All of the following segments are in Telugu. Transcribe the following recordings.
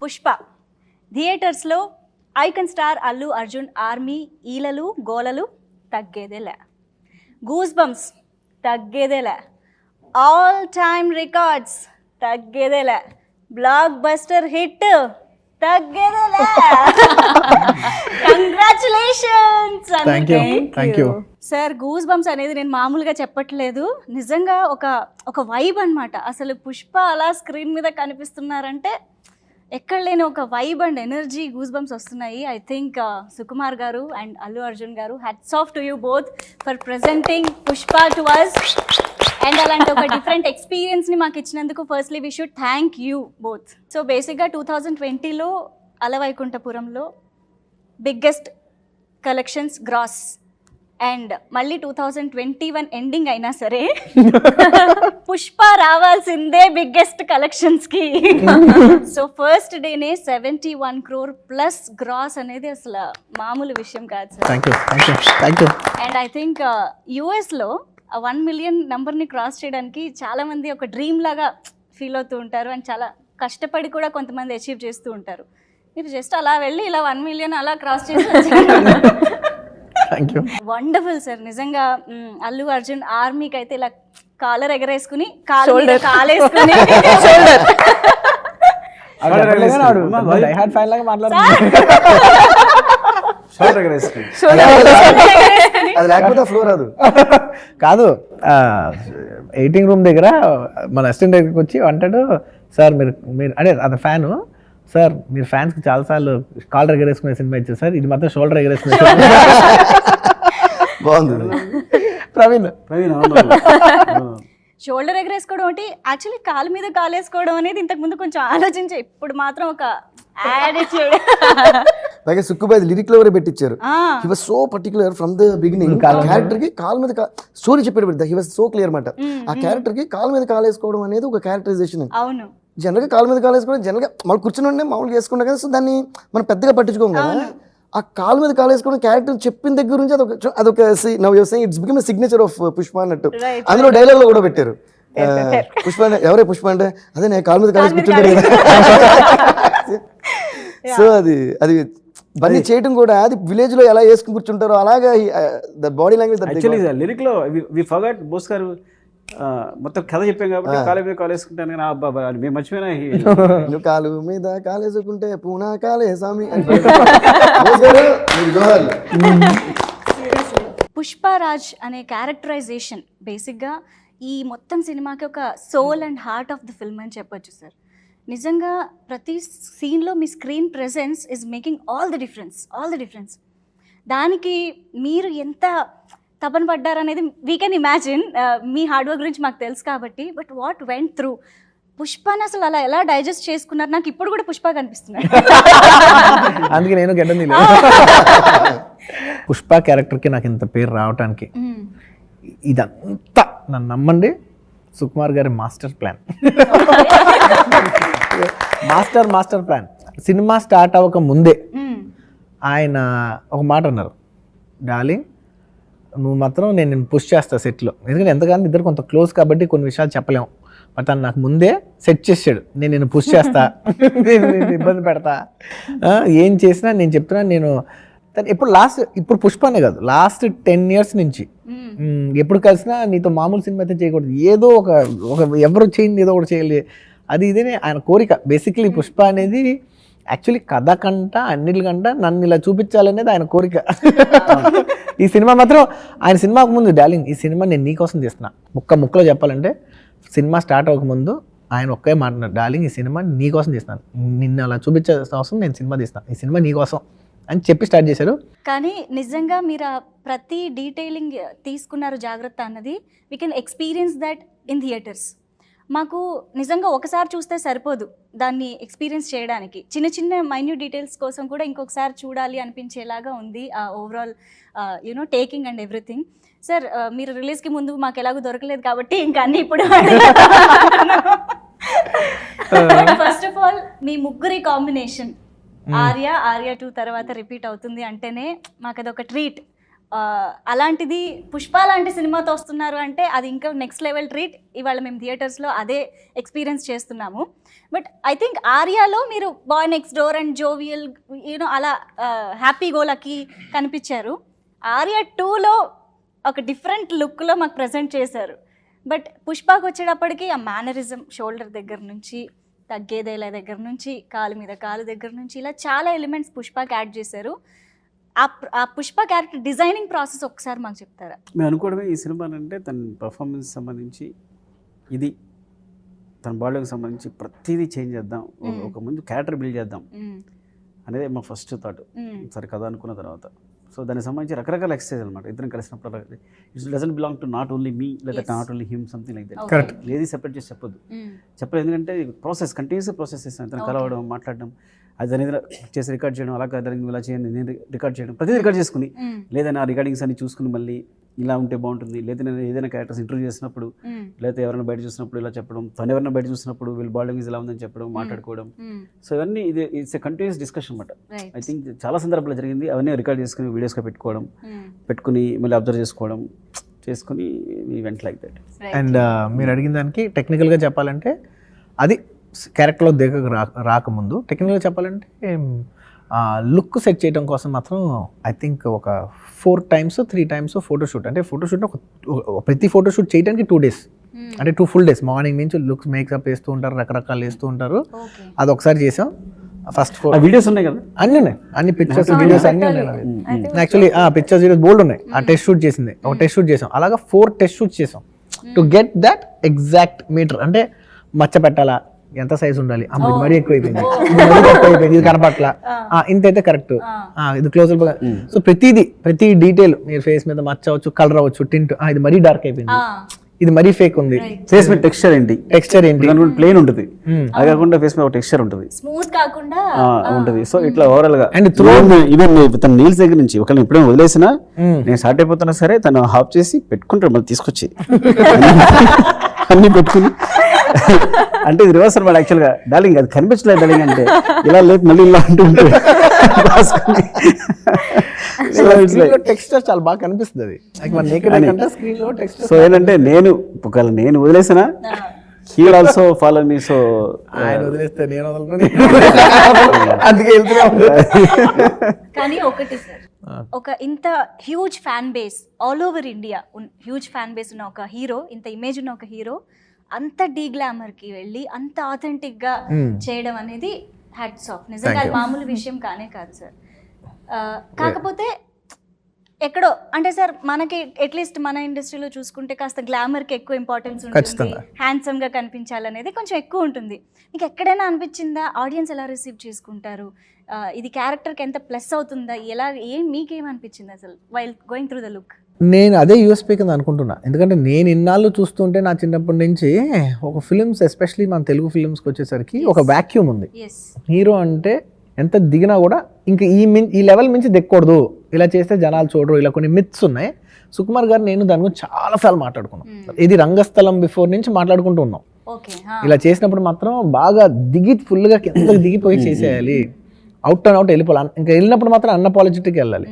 పుష్ప థియేటర్స్లో icon star Allu Arjun army ఈలలు గోలలు తగ్గేదేలే, గూస్ బంప్స్ తగ్గేదేలే, ఆల్ టైమ్ రికార్డ్స్ తగ్గేదేలే, బ్లాక్ బస్టర్ హిట్ తగ్గేదేలే. Congratulations. Thank you sir, goose bumps అనేది నేను మామూలుగా చెప్పట్లేదు, నిజంగా ఒక వైబ్ అనమాట. అసలు పుష్ప అలా స్క్రీన్ మీద కనిపిస్తున్నారంటే ఎక్కడ లేని ఒక vibe and energy, goose bumps వస్తున్నాయి. I think Sukumar garu and Allu Arjun garu, hats off to you both for presenting Pushpa to us. And అలాంటి ఒక డిఫరెంట్ ఎక్స్పీరియన్స్ని మాకు ఇచ్చినందుకు firstly we should thank you both. So బేసిక్గా 2020లో Ala Vaikunthapurramuloo biggest collections gross, and మళ్ళీ 2021 ఎండింగ్ అయినా సరే పుష్ప రావాల్సిందే బిగ్గెస్ట్ కలెక్షన్స్కి. సో ఫస్ట్ డేనే 71 crore ప్లస్ గ్రాస్ అనేది అసలు మామూలు విషయం కాదు sir. Thank you. And I think యుఎస్లో 1 million నెంబర్ని క్రాస్ చేయడానికి చాలామంది ఒక డ్రీమ్ లాగా ఫీల్ అవుతూ ఉంటారు, అండ్ చాలా కష్టపడి కూడా కొంతమంది అచీవ్ చేస్తూ ఉంటారు. మీరు జస్ట్ అలా వెళ్ళి ఇలా 1 million అలా క్రాస్ చేసి వండర్ఫుల్ సార్. నిజంగా అల్లు అర్జున్ ఆర్మీకి అయితే ఇలా కాలర్ ఎగరేసుకుని కాలేసుకుని కాదు, ఎయిటింగ్ రూమ్ దగ్గర మన అసిస్టెంట్ దగ్గరికి వచ్చి అంటాడు, సార్ మీరు అదే అది ఫ్యాను సార్, మీరు ఫ్యాన్స్కి చాలాసార్లు కాలర్ ఎగరేసుకునే సినిమా ఇచ్చారు సార్, ఇది మాత్రం షోల్డర్ ఎగరేసుకునే బాగుంది. ప్రవీణ్ షోల్డర్ ఎగరేసుకోవడం అంటే యాక్చువల్లీ కాలు మీద కాలేసుకోవడం అనేది ఇంతకు ముందు కొంచెం ఆలోచించే, ఇప్పుడు మాత్రం ఒక యాటిట్యూడ్. అలాగే సుక్కుబాయ్ లిరిక్ లో పెట్టించారు. He was so particular from the beginning. Character కి కాలు మీద స్టోరీ చెప్పేటప్పుడు హీ వాస్ సో క్లియర్ మాట. ఆ క్యారెక్టర్ కి కాలు మీద కాలేసుకోవడం అనేది ఒక క్యారెక్టరైజేషన్. అవును, జనరల్గా కాలు మీద కాలేసుకోవడం జనరల్గా మనం కూర్చుని ఉండే మామూలుగా వేసుకుంటాం కదా, సో దాన్ని మనం పెద్దగా పట్టించుకోం కదా. ఆ కాలు మీద కాలేసుకోవడం క్యారెక్టర్ చెప్పిన దగ్గర నుంచి అదొక it's become signature of Pushpa అన్నట్టు. అందులో డైలాగ్ లో కూడా పెట్టారు, పుష్ప ఎవరే పుష్ప అంటే అదే నేను కాలు మీద కాలేసి కూర్చుంటారు కదా. సో అది బన్నీ చేయడం కూడా అది విలేజ్ లో ఎలా వేసుకుని కూర్చుంటారో అలాగా బాడీ లాంగ్వేజ్. లిరిక్ లో వి ఫర్గాట్ బోస్ గారు మొత్తం కథ చెప్పాం కాబట్టి కాలు మీద కాలు వేసుకుంటాను కానీ అబ్బా మేము మర్చిపోయినా కాలు మీద కాలేసుకుంటే పూనా కాలే స్వామి. పుష్పరాజ్ అనే క్యారెక్టరైజేషన్ బేసిక్గా ఈ మొత్తం సినిమాకి ఒక soul and heart of the film అని చెప్పొచ్చు సార్. నిజంగా ప్రతి సీన్లో మీ screen presence is making all the difference. దానికి మీరు ఎంత తపన పడ్డారనేది వీ కెన్ ఇమాజిన్. మీ హార్డ్ వర్క్ గురించి మాకు తెలుసు కాబట్టి, బట్ వాట్ వెంట్ త్రూ పుష్పని అసలు అలా ఎలా డైజెస్ట్ చేసుకున్నారు? నాకు ఇప్పుడు కూడా పుష్ప కనిపిస్తున్నాడు, అందుకే నేను గడ్డం. పుష్ప క్యారెక్టర్కి నాకు ఇంత పేరు రావటానికి ఇదంతా నన్ను నమ్మండి, సుకుమార్ గారి master plan. Master plan. Cinema start అవ్వక ముందే ఆయన ఒక మాట అన్నారు, డార్లింగ్ నువ్వు మాత్రం నేను పుష్ చేస్తా సెట్లో, ఎందుకంటే ఎంతగానో ఇద్దరు కొంత క్లోజ్ కాబట్టి కొన్ని విషయాలు చెప్పలేము. బట్ తను నాకు ముందే సెట్ చేసాడు, నేను పుష్ చేస్తా, నేను ఇబ్బంది పెడతా, ఏం చేసినా నేను చెప్తున్నాను. నేను ఇప్పుడు పుష్పనే కాదు, లాస్ట్ 10 years నుంచి ఎప్పుడు కలిసినా నీతో మామూలు సినిమా అయితే చేయకూడదు, ఏదో ఒక ఎవరు చేయింది ఏదో ఒకటి చేయాలి, అది ఇదే ఆయన కోరిక. బేసిక్లీ పుష్ప అనేది యాక్చువల్లీ కథ కంట అన్నిటికంట నన్ను ఇలా చూపించాలనేది ఆయన కోరిక. ఈ సినిమా మాత్రం ఆయన సినిమాకు ముందు, డార్లింగ్ ఈ సినిమా నేను నీకోసం తీస్తున్నా, ముక్కలో చెప్పాలంటే సినిమా స్టార్ట్ అవ్వకముందు ఆయన ఒకే మాట్లాడారు, డార్లింగ్ ఈ సినిమా నీకోసం తీస్తున్నాను, నిన్ను అలా చూపించాల్సిన అవసరం నేను సినిమా తీస్తాను, ఈ సినిమా నీకోసం అని చెప్పి స్టార్ట్ చేశారు. కానీ నిజంగా మీరు ప్రతి డీటెయిలింగ్ తీసుకున్నారు జాగ్రత్త అన్నది. We can experience that in theatres. మాకు నిజంగా ఒకసారి చూస్తే సరిపోదు దాన్ని ఎక్స్పీరియన్స్ చేయడానికి, చిన్న మైన్యూట్ డీటెయిల్స్ కోసం కూడా ఇంకొకసారి చూడాలి అనిపించేలాగా ఉంది ఆ overall taking and everything. Sir, మీరు రిలీజ్కి ముందు మాకు ఎలాగో దొరకలేదు కాబట్టి ఇంకా అన్ని ఇప్పుడు. ఫస్ట్ ఆఫ్ ఆల్ మీ ముగ్గురి కాంబినేషన్ ఆర్య 2 తర్వాత రిపీట్ అవుతుంది అంటేనే మాకు అదొక ట్రీట్. అలాంటిది పుష్ప లాంటి సినిమాతో వస్తున్నారు అంటే అది ఇంకా నెక్స్ట్ లెవెల్ ట్రీట్. ఇవాళ మేము థియేటర్స్లో అదే ఎక్స్పీరియన్స్ చేస్తున్నాము. బట్ ఐ థింక్ ఆర్యాలో మీరు boy next door and jovial you know అలా హ్యాపీ గోలకి కనిపించారు. ఆర్యా 2లో ఒక డిఫరెంట్ లుక్లో మాకు ప్రజెంట్ చేశారు. బట్ పుష్పకి వచ్చేటప్పటికి ఆ మేనరిజం, షోల్డర్ దగ్గర నుంచి తగ్గేదేలా దగ్గర నుంచి కాలు మీద కాలు దగ్గర నుంచి ఇలా చాలా ఎలిమెంట్స్ పుష్పకి యాడ్ చేశారు. ఆ పుష్ప క్యారెక్టర్ డిజైనింగ్ ప్రాసెస్ ఒకసారి మాకు చెప్తారా? మేము అనుకోవడమే ఈ సినిమా అంటే తన పర్ఫార్మెన్స్ సంబంధించి ఇది తన బాడీకి సంబంధించి ప్రతిదీ చేంజ్ చేద్దాం, ఒక ముందు క్యారెక్టర్ బిల్డ్ చేద్దాం అనేది మా ఫస్ట్ థాట్. సరే కథ అనుకున్న తర్వాత సో దానికి సంబంధించి రకరకాల ఎక్సర్సైజ్ అనమాట. ఇద్దరం కలిసినప్పుడు it's doesn't belong to not only me లేదా not only him something like that. ఏది సెపరేట్ చేసి చెప్పొద్దు, చెప్పలేదు. ఎందుకంటే ప్రాసెస్ కంటిన్యూస్ ప్రాసెస్ చేస్తాను. తను కలవడం, మాట్లాడడం, అది దాని చేసి రికార్డ్ చేయడం, అలా జరిగింది ఇలా చేయండి, నేను రికార్డ్ చేయడం, ప్రతిదీ రికార్డ్ చేసుకుని లేదా నా రికార్డింగ్స్ అన్ని చూసుకుని మళ్ళీ ఇలా ఉంటే బాగుంటుంది, లేదా నేను ఏదైనా క్యారెక్టర్స్ ఇంటర్వ్యూ చేసినప్పుడు లేదా ఎవరైనా బయట చూసినప్పుడు ఇలా చెప్పడం, తను ఎవరైనా బయట చూసినప్పుడు వీళ్ళు బాడీ లాంగ్వేజ్ ఇలా ఉందని చెప్పడం, మాట్లాడుకోవడం. సో ఇవన్నీ ఇది ఇట్స్ ఎ కంటిన్యూస్ డిస్కషన్ అనమాట. ఐ థింక్ చాలా సందర్భాలు జరిగింది. అవన్నీ రికార్డ్ చేసుకుని వీడియోస్గా పెట్టుకుని మళ్ళీ అబ్జర్వ్ చేసుకుని ఈవెంట్ లైక్ దట్. అండ్ మీరు అడిగిన దానికి టెక్నికల్గా చెప్పాలంటే అది క్యారెక్టర్లో దిగ రాకముందు టెక్నికల్గా చెప్పాలంటే లుక్ సెట్ చేయడం కోసం మాత్రం ఐ థింక్ ఒక 4 times 3 times ఫోటోషూట్. అంటే ఫోటోషూట్ ప్రతి ఫోటోషూట్ చేయడానికి 2 days, అంటే 2 full days. మార్నింగ్ నుంచి లుక్స్ మేకప్ వేస్తూ ఉంటారు, రకరకాలు వేస్తూ ఉంటారు. అది ఒకసారి చేసాం. ఫస్ట్ వీడియోస్ ఉన్నాయి కదా, అన్నీ ఉన్నాయి, అన్ని పిక్చర్స్ వీడియోస్ అన్నీ ఉన్నాయి. యాక్చువల్లీ పిక్చర్స్ వీడియోస్ బోల్డ్ ఉన్నాయి. ఆ టెస్ట్ షూట్ చేసింది, ఒక టెస్ట్ షూట్ చేసాం. అలాగా 4 టెస్ట్ షూట్ చేసాం to get that exact metre. అంటే మచ్చ పెట్టాలా, ఎంత సైజ్ ఉండాలి, ఇది మరీ ఎక్కువైపోయింది, ఇది కనపట్ల, ఇంతైతే కరెక్ట్, ఇది క్లోజ్. సో ప్రతి డీటెయిల్, మీరు ఫేస్ మీద మచ్చ అవచ్చు, కలర్ అవ్వచ్చు, టింట్, ఇది మరీ డార్క్ అయిపోయింది, ఇది మరీ ఫేక్ ఉంది, ఫేస్ మీద టెక్స్చర్ ఏంటి ప్లేన్ ఉంటుంది, అది కాకుండా ఫేస్ మీద టెక్స్చర్ ఉంటుంది, స్మూత్ కాకుండా ఉంటుంది. సో ఇట్లా ఓవరాల్ గా అండ్ ఈవెన్ తన నీల్స్ దగ్గర నుంచి ఒకరిని ఎప్పుడైనా వదిలేసినా నేను స్టార్ట్ అయిపోతున్నా సరే తను హాఫ్ చేసి పెట్టుకుంటాడు, మళ్ళీ తీసుకొచ్చి అన్ని పెట్టుకుని. అంటే ఇది రివర్స్ అనమాట. యాక్చువల్గా డార్లింగ్ అది కనిపించలేదు డార్లింగ్ అంటే ఇలా లేదు, మళ్ళీ ఇలా అంటుంటే టెక్స్చర్ చాలా బాగా కనిపిస్తుంది. అది స్క్రీన్ లో టెక్స్చర్. సో ఏంటంటే నేను ఒకవేళ నేను వదిలేసినా he will also follow me. So ఆయన వదిలేస్తే నేను వదలను, అందుకే వెళ్తున్నా. కానీ ఒకటి సార్, ఒక ఇంత huge fan base all over India, huge fan base ఉన్న ఒక హీరో, ఇంత ఇమేజ్ ఉన్న ఒక హీరో అంత డీ గ్లామర్కి వెళ్ళి అంత ఆథెంటిక్గా చేయడం అనేది హ్యాట్స్ ఆఫ్. నిజంగా అది మామూలు విషయం కానే కాదు సార్. కాకపోతే ఎక్కడో అంటే సార్ మనకి అట్లీస్ట్ మన ఇండస్ట్రీలో చూసుకుంటే కాస్త గ్లామర్కి ఎక్కువ ఇంపార్టెన్స్ ఉంటుంది, హ్యాండ్సమ్గా కనిపించాలనేది కొంచెం ఎక్కువ ఉంటుంది. మీకు ఎక్కడైనా అనిపించిందా ఆడియన్స్ ఎలా రిసీవ్ చేసుకుంటారు, ఇది క్యారెక్టర్కి ఎంత ప్లస్ అవుతుందా, మీకేమనిపించింది అసలు while going through the look? నేను అదే యూఎస్పీ కింద అనుకుంటున్నా. ఎందుకంటే నేను ఇన్నాళ్ళు చూస్తుంటే నా చిన్నప్పటి నుంచి ఒక ఫిలిమ్స్, ఎస్పెషలీ మన తెలుగు ఫిలిమ్స్కి వచ్చేసరికి ఒక వ్యాక్యూమ్ ఉంది. హీరో అంటే ఎంత దిగినా కూడా ఇంకా ఈ లెవెల్ మించి దిక్కకూడదు, ఇలా చేస్తే జనాలు చూడరు, ఇలా కొన్ని మిత్స్ ఉన్నాయి. సుకుమార్ గారు నేను దాని గురించి చాలాసార్లు మాట్లాడుకున్నాం. ఇది రంగస్థలం బిఫోర్ నుంచి మాట్లాడుకుంటూ ఉన్నాం. ఇలా చేసినప్పుడు మాత్రం బాగా ఫుల్గా కిందకి దిగిపోయి చేసేయాలి, అవుట్ అండ్ అవుట్ వెళ్ళిపోవాలి, ఇంకా వెళ్ళినప్పుడు మాత్రం అన్అపాలజెటిక్ వెళ్ళాలి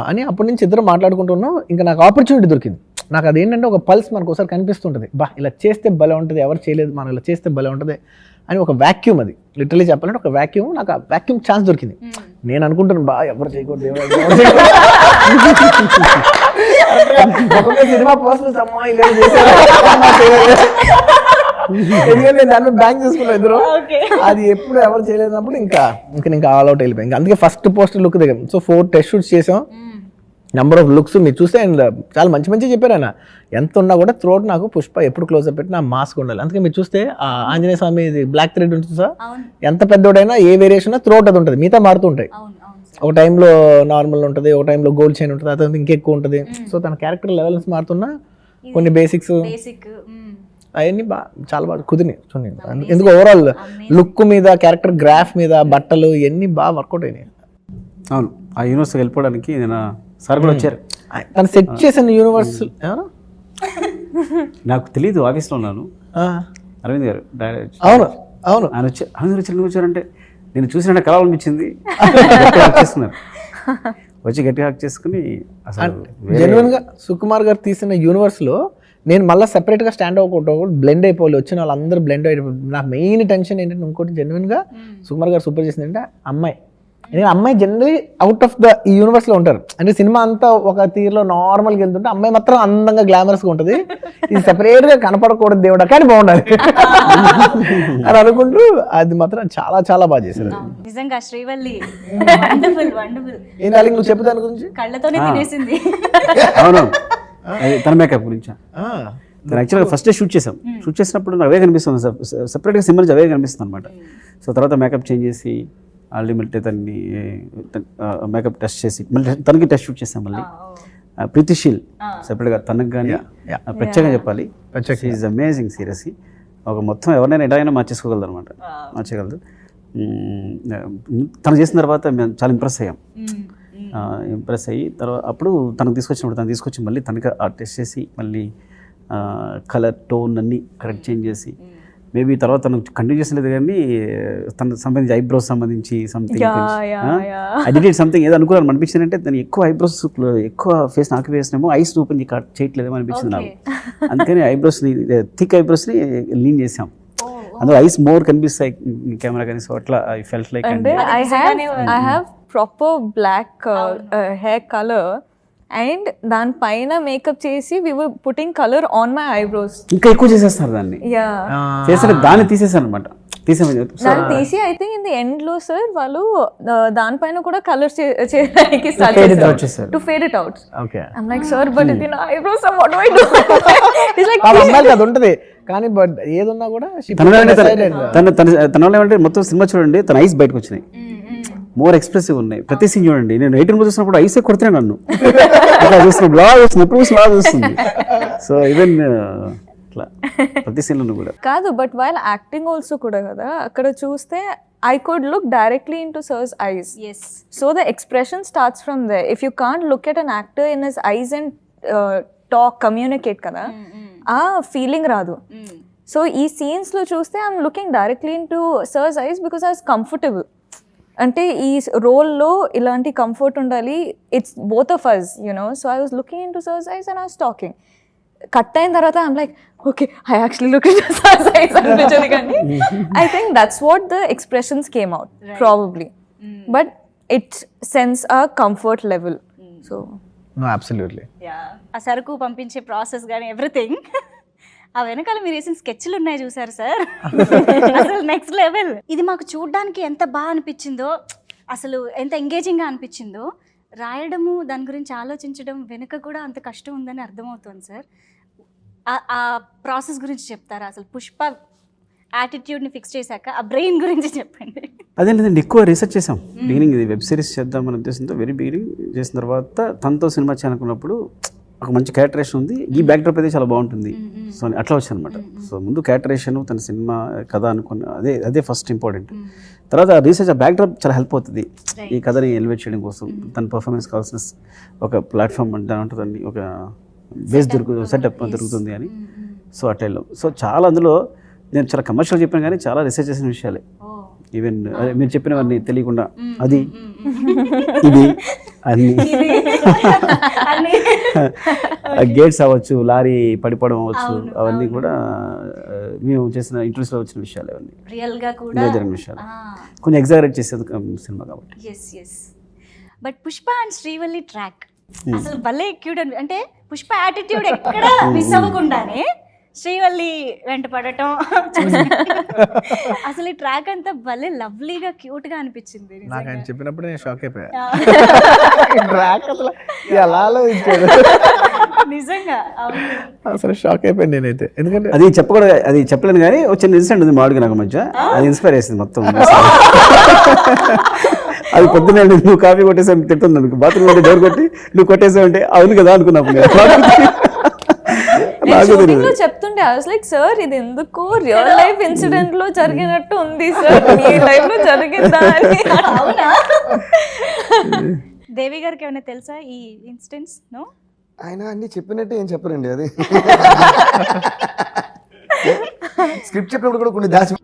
అని అప్పటి నుంచి ఇద్దరు మాట్లాడుకుంటున్నాం. ఇంకా నాకు ఆపర్చునిటీ దొరికింది. నాకు అదేంటంటే ఒక పల్స్ మనకు ఒకసారి కనిపిస్తుంటుంది, ఇలా చేస్తే భలే ఉంటుంది, ఎవరు చేయలేదు, మనం ఇలా చేస్తే భలే ఉంటుంది అని ఒక వ్యాక్యూమ్. అది లిటరలీ చెప్పాలంటే ఒక వ్యాక్యూమ్. నాకు ఆ వ్యాక్యూమ్ ఛాన్స్ దొరికింది. నేను అనుకుంటున్నాను ఎవరు చేయకూడదు, సినిమా పర్సనల్స్ అమ్మాయి ఎందుకంటే దాన్ని బ్యాంక్ చేసుకున్నాను ఇద్దరు. అది ఎప్పుడు ఎవరు చేయలేనప్పుడు ఇంకా ఆల్ అవుట్ వెళ్ళిపోయింది. అందుకే ఫస్ట్ పోస్టర్ లుక్ దిగాం. సో 4 టెస్ట్ షూట్స్ చేసాం. నెంబర్ ఆఫ్ లుక్స్ మీరు చూస్తే చాలా మంచి చెప్పారు ఆయన. ఎంత ఉన్నా కూడా త్రోట్ నాకు పుష్ప ఎప్పుడు క్లోజ్అప్ పెట్టి నా మాస్క్ ఉండాలి. అందుకే మీరు చూస్తే ఆంజనేయ స్వామి బ్లాక్ థ్రెడ్ ఉంటుంది సార్, ఎంత పెద్దోడైనా ఏ వేరియేషన్ త్రోట్ అది ఉంటుంది, మిగతా మారుతూ ఉంటాయి. ఒక టైంలో నార్మల్ ఉంటుంది, ఒక టైంలో గోల్డ్ చైన్ ఉంటుంది, అతను ఇంకెక్కువ ఉంటుంది. సో తన క్యారెక్టర్ లెవెల్స్ మారుతున్నా కొన్ని బేసిక్స్ అవన్నీ చాలా బాగా కుదిరినాయి. ఎందుకు ఓవరాల్ లుక్ మీద, క్యారెక్టర్ గ్రాఫ్ మీద, బట్టలు ఇవన్నీ బాగా వర్కౌట్ అయినాయి. అవును, ఆ యూనివర్స్ వెళ్ళిపోవడానికి నేను సార్ కూడా వచ్చారు. తను సెట్ చేసిన యూనివర్స్ ఎవరు నాకు తెలియదు. ఆఫీస్లో ఉన్నాను, అరవింద్ గారు అవును ఆయన వచ్చారు. అరవింద్ గారు వచ్చారంటే నేను చూసిన కళ అనిపించింది. వచ్చి గట్టిగా హక్ చేసుకుని అసలు జెన్యున్ గా సుకుమార్ గారు తీసిన యూనివర్స్ లో నేను మళ్ళీ సెపరేట్ గా స్టాండ్ అవ్వకుండా బ్లెండ్ అయిపోవాలి, వచ్చిన వాళ్ళందరూ బ్లెండ్ అయిపోయి నాకు మెయిన్ టెన్షన్ ఏంటంటే ఇంకోటి జెన్యున్ గా సుకుమార్ గారు సూపర్ చేసింది అంటే అమ్మాయి. ఎందుకంటే అమ్మాయి జనరలీ అవుట్ ఆఫ్ ద ఈ యూనివర్స్ లో ఉంటారు, అంటే సినిమా అంతా ఒక తీరులో నార్మల్గా వెళ్తుంటే అమ్మాయి మాత్రం అందంగా గ్లామరస్ గా ఉంటుంది. ఇది సెపరేట్ గా కనపడకూడదు దేవుడా కానీ బాగుండాలి అని అనుకుంటూ అది మాత్రం చాలా చాలా బాగా చేశారు. నిజంగా శ్రీవల్లి వండర్ఫుల్ వండర్ఫుల్. ఏంటి నువ్వు చెప్పు దాని గురించి? కళ్ళతోనే తినేసింది. అవును, తన మేకప్ గురించి యాక్చువల్గా ఫస్ట్ షూట్ చేసాం. షూట్ చేసినప్పుడు నాకు అవే కనిపిస్తుంది, సెపరేట్గా సినిమా నుంచి అవే కనిపిస్తుంది అనమాట. సో తర్వాత మేకప్ చేంజ్ చేసి అల్టిమేట్లీ తనని మేకప్ టెస్ట్ చేసి మళ్ళీ తనకి టెస్ట్ షూట్ చేసాం. మళ్ళీ ప్రీతిశీల్ సెపరేట్గా తనకు కానీ ప్రత్యేకంగా చెప్పాలి, ఈజ్ అమేజింగ్ సీరియస్లీ. ఒక మొత్తం ఎవరినైనా ఎలాగైనా మార్చేసుకోగలదు అనమాట, మార్చగలదు. తను చేసిన తర్వాత మేము చాలా ఇంప్రెస్ అయ్యాం. ఇంప్రెస్ అయ్యి తర్వాత అప్పుడు తనకు తీసుకొచ్చి మళ్ళీ తనకి టెస్ట్ చేసి మళ్ళీ కలర్ టోన్ అన్నీ కరెక్ట్ చేంజ్ చేసి మేబీ తర్వాత తను కంటిన్యూ చేసలేదు కానీ తనకు సంబంధించి ఐబ్రోస్ సంబంధించి సంథింగ్ ఐడెంటిటీ సంథింగ్ ఏదో అనుకున్నాను అనిపించింది. అంటే తను ఎక్కువ ఐబ్రోస్ ఎక్కువ ఫేస్ నాకు వేసినేమో ఐస్ ఓపెన్ చేయట్లేదేమో అనిపించింది నాకు. అందుకని ఐబ్రోస్ని థిక్ ఐబ్రోస్ని లీన్ చేసాం, అందులో ఐస్ మోర్ కనిపిస్తాయి కెమెరా కానీ. సో అట్లా I felt like I have proper black hair color and దానిపైన మేకప్ చేసి we were putting color on my eyebrows. ఇంకా ఎక్కువ చేసేస్తారు దాన్ని, చేస్తే దాన్ని తీసేసాను అనమాట. దాన్ని తీసి I think in the end లో సార్ వాళ్ళు దానిపైన కూడా కలర్ చేయడానికి స్టార్ట్ చేశారు to fade it out. Okay, I'm like sir but ఇది నా eyebrows what do I do? It's like అమ్మాయికి అది ఉంటుంది కానీ బట్ ఏదున్నా కూడా తన ఏమంటే మొత్తం సినిమా చూడండి తన ఐస్ బయటకు వచ్చినాయి, మోర్ ఎక్స్ప్రెసివ్ ఉన్నాయి. ప్రతి సీన్ చూడండి, నేను 18 చూసినప్పుడు ఐసే కొడుతున్నాను నన్ను, అట్లా చూసినప్పుడు బాగా చూస్తుంది, ఎప్పుడు చూసి బాగా చూస్తుంది. సో ఈవెన్ అట్లా ప్రతి సీన్లను కూడా కాదు, బట్ వైల్ యాక్టింగ్ ఆల్సో కూడా కదా అక్కడ చూస్తే I could look directly into sir's eyes. Yes. So the expression starts from there. If you can't look at an actor in his eyes and talk, communicate kada, ఆ ఫీలింగ్ రాదు. సో ఈ సీన్స్ లో చూస్తే I'm looking directly into sir's eyes because I was comfortable. అంటే ఈ రోల్లో ఇలాంటి కంఫర్ట్ ఉండాలి, it's both of us you know. So I was looking into sir's eyes and I was talking. Cut అయిన తర్వాత I'm like okay I actually look into sir's eyes అనిపించదు కానీ I think that's what the expressions came out probably, but it's sense ఆ comfort level. So no absolutely ఆ సరుకు పంపించే ప్రాసెస్ కానీ ఎవ్రీథింగ్, ఆ వెనకాల మీరు వేసిన స్కెచ్లు ఉన్నాయి చూసారు సార్, అసలు నెక్స్ట్ లెవెల్. ఇది మాకు చూడడానికి ఎంత బాగా అనిపించిందో, అసలు ఎంత ఎంగేజింగ్గా అనిపించిందో, రాయడము దాని గురించి ఆలోచించడం వెనుక కూడా అంత కష్టం ఉందని అర్థమవుతుంది సార్. ఆ ప్రాసెస్ గురించి చెప్తారా? అసలు పుష్ప యాటిట్యూడ్ని ఫిక్స్ చేశాక ఆ బ్రెయిన్ గురించి చెప్పండి. అదేంటండి, ఎక్కువ రీసెర్చ్ చేసాం. బిగినింగ్ ఇది వెబ్ సిరీస్ చేద్దామని ఉద్దేశంతో వెరీ బిగినింగ్ చేసిన తర్వాత తనతో సినిమా చేయాలనుకున్నప్పుడు ఒక మంచి క్యారెక్టరేషన్ ఉంది, ఈ బ్యాక్డ్రాప్ అయితే చాలా బాగుంటుంది. సో అట్లా వచ్చాను అనమాట. సో ముందు క్యారెక్టరేషన్, తన సినిమా కథ అనుకున్న అదే ఫస్ట్ ఇంపార్టెంట్. తర్వాత రీసెర్చ్, ఆ బ్యాక్డ్రాప్ చాలా హెల్ప్ అవుతుంది ఈ కథని ఎలివేట్ చేయడం కోసం. తన పర్ఫార్మెన్స్ కావాల్సిన ఒక ప్లాట్ఫామ్ అంటే ఉంటుందండి, ఒక బేస్ సెటప్ దొరుకుతుంది అని. సో అట్లా వెళ్ళాం. సో చాలా అందులో నేను చాలా కమర్షియల్ చెప్పాను కానీ చాలా రీసెర్చ్ చేసిన విషయాలే. ఈవెన్ మీరు చెప్పినవన్నీ తెలియకుండా అది ఇది అన్ని గేట్స్ అవ్వచ్చు, లారీ పడిపోవడం అవ్వచ్చు, అవన్నీ కూడా మేము చేసిన ఇంట్రెస్ట్లో వచ్చిన విషయాలు, అవన్నీ రియల్గా కూడా జరిగిన విషయాలు. కొంచెం ఎగ్జాగరేట్ చేసేది సినిమా కాబట్టి. But Pushpa and Srivalli track అసలు భలే క్యూట్ అంటే పుష్ప యాటిట్యూడ్ ఎక్కడ మిస్ అవ్వకుండానే శ్రీవల్లి వెంట పడటం, అసలు ఈ ట్రాక్ అంతా భలే లవ్లీగా క్యూట్ గా అనిపించింది. నాకు ఆయన చెప్పినప్పుడు నేను షాక్ అయిపోయా, ట్రాక్ అసలు ఎలా ఆలోచించాడు నిజంగా అసలు షాక్ అయిపోయింది నేనైతే. ఎందుకంటే అది చెప్పకూడదు, అది చెప్పలేను కానీ ఒక చిన్న ఇన్సిడెంట్ ఉంది మామిడికి నాకు మధ్య, అది ఇన్స్పైర్ చేసింది మొత్తం. అది పొద్దున్న నువ్వు కాఫీ కొట్టేసావు తిట్టుంది అనుకో, బాత్రూమ్ డోర్ కొట్టి నువ్వు కొట్టేసావంటే అవును కదా అనుకున్నప్పుడు చెప్తుంటే ఐ వాస్ లైక్ సార్ ఇది ఎందుకు రియల్ లైఫ్ ఇన్సిడెంట్ లో జరిగినట్టు ఉంది సార్, మీ లైఫ్ లో జరిగిందా అని. అవునా? దేవి గారికి ఏమైనా తెలుసా ఈ ఇన్సిడెంట్స్? నో, ఆయన అన్ని చెప్పినట్టే ఏం చెప్పరండి. అది స్క్రిప్ట్ చెప్పినప్పుడు కూడా కొన్ని దాచి